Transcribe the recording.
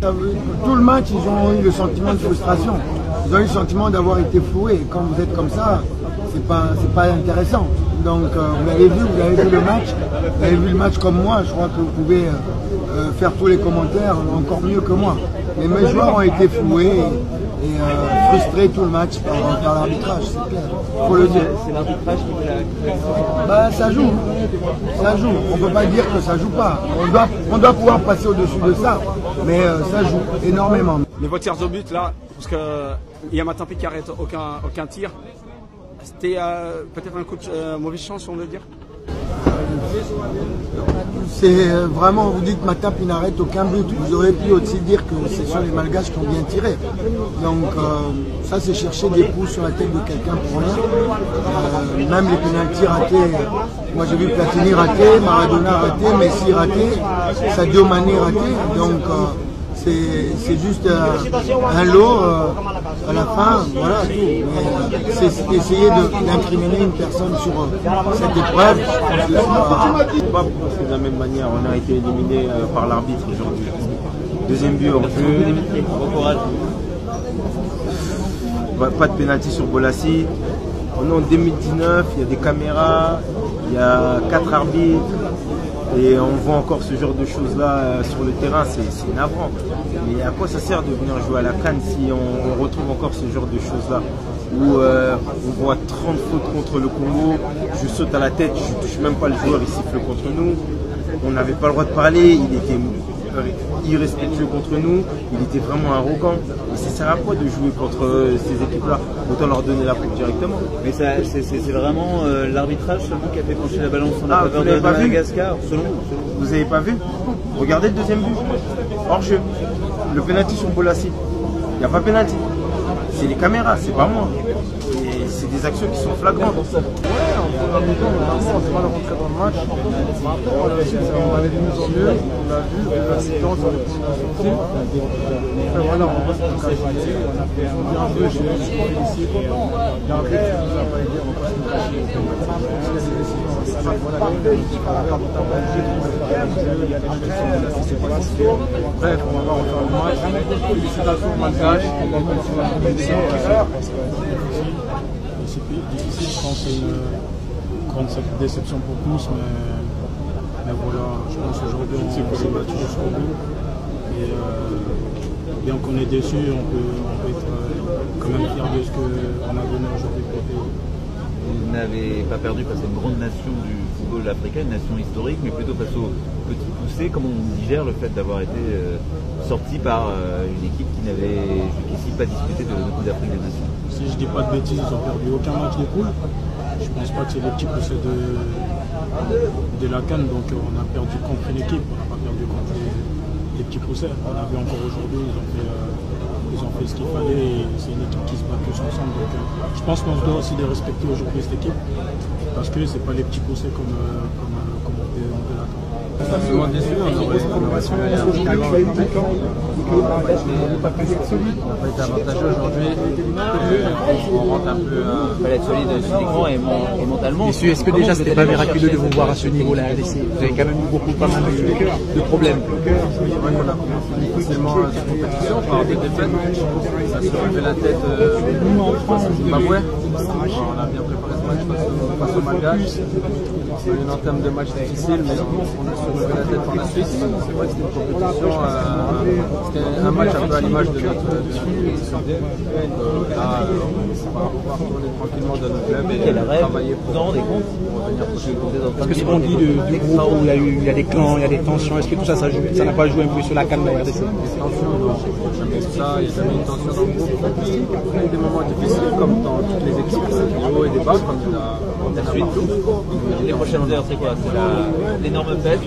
Tout le match, ils ont eu le sentiment de frustration. Ils ont eu le sentiment d'avoir été floués. Et quand vous êtes comme ça, c'est pas intéressant. Donc vous avez vu le match. Vous avez vu le match comme moi. Je crois que vous pouvez faire tous les commentaires encore mieux que moi. Mais mes joueurs ont été floués et frustrés tout le match par l'arbitrage, c'est clair. Faut le dire. C'est l'arbitrage qui fait la... Bah, ça joue. Ça joue. On ne peut pas dire que ça joue pas. On doit pouvoir passer au-dessus de ça. Mais ça joue énormément. Les vos tirs au but là, parce que il y a Matampi qui arrête aucun tir. C'était peut-être un coup de mauvaise chance, on veut dire. C'est vraiment, vous dites Matampi n'arrête aucun but. Vous auriez pu aussi dire que ce sont les Malgaches qui ont bien tiré. Donc ça, c'est chercher des coups sur la tête de quelqu'un pour rien. Même les pénaltys ratés. Moi j'ai vu Platini raté, Maradona raté, Messi raté, Sadio Mané raté. Donc c'est juste un lot à la fin, voilà tout. Mais c'est essayer d'incriminer une personne sur cette épreuve. Pas parce que de la même manière, on a été éliminé par l'arbitre aujourd'hui. Deuxième but hors jeu. Bon courage. Pas de pénalty sur Bolassi. On est en 2019, il y a des caméras, il y a 4 arbitres. Et on voit encore ce genre de choses-là sur le terrain, c'est navrant. Mais à quoi ça sert de venir jouer à la CAN si on retrouve encore ce genre de choses-là où on voit 30 fautes contre le Congo, je saute à la tête, je ne touche même pas le joueur, il siffle contre nous. On n'avait pas le droit de parler, il était irrespectueux contre nous, il était vraiment arrogant. Et ça sert à quoi de jouer contre ces équipes-là? Autant leur donner la coupe directement. Mais c'est vraiment l'arbitrage seulement qui a fait pencher la balance en faveur de Madagascar, selon vous? Vous n'avez pas vu? Regardez le deuxième but. Hors jeu. Le penalty sur Bolassi. Il n'y a pas penalty. C'est les caméras, c'est pas moi. Et c'est des actions qui sont flagrantes. Ouais, en première mi-temps, on s'est mal rentré dans le match. On avait de mieux en mieux, on l'a vu, la séquence, on est aussi. Après voilà, on va se cacher. On a bien joué, je suis félicité. L'arbitre nous a pas aidé, on va pas se cacher. Bref, on va refaire le match. Félicitations au Malgache. C'est difficile, je pense que c'est une grande déception pour tous, mais voilà, je pense qu'aujourd'hui on s'est battu jusqu'au bout. Et bien qu'on est déçu, on peut être quand même fier de ce qu'on a donné aujourd'hui pour le pays. Vous n'avez pas perdu face à une grande nation du football africain, une nation historique, mais plutôt face aux petits poussés. Comment on digère le fait d'avoir été sorti par une équipe qui n'avait jusqu'ici pas disputé de Coupe d'Afrique des Nations? Si je dis pas de bêtises, ils ont perdu aucun match de poule. Je pense pas que c'est les petits poussés de la CAN, donc on a perdu contre une équipe, on n'a pas perdu contre les petits poussés. On a vu encore aujourd'hui, ils ont fait ce qu'il fallait et c'est une équipe qui se bat tous ensemble. Donc je pense qu'on se doit aussi de respecter aujourd'hui cette équipe parce que c'est pas les petits poussés comme on peut la CAN. Absolument déçu, on aurait su aller un peu plus loin. On n'a pas été avantageux aujourd'hui. On rentre un peu. Il fallait être solide physiquement et mentalement. Messieurs, est-ce que déjà c'était pas miraculeux de vous voir à ce niveau-là à RDC? Vous avez quand même eu pas mal de problèmes. C'est vrai qu'on a commencé difficilement cette compétition par des défaites. Ça se relevait la tête face au Zimbabwe. On a bien préparé ce match face au Malgache. C'est une entame de match difficile, mais on a su relever la tête par la suite. C'est vrai que c'était une compétition, c'était un match un peu à l'image de notre compétition. Là, on va pouvoir retourner tranquillement dans notre club et travailler pour revenir prochainement. Parce que ce qu'on dit du groupe où il y a des clans, il y a des tensions, est-ce que tout ça, ça n'a pas joué un peu sur la CAN de la RDC? Des tensions, non. Jamais ça, il n'y a jamais une tension dans le groupe. On a eu des moments difficiles, comme dans toutes les équipes, des hauts et des bas, comme on a La suite, les prochaines heures, c'est quoi? C'est l'énorme fête.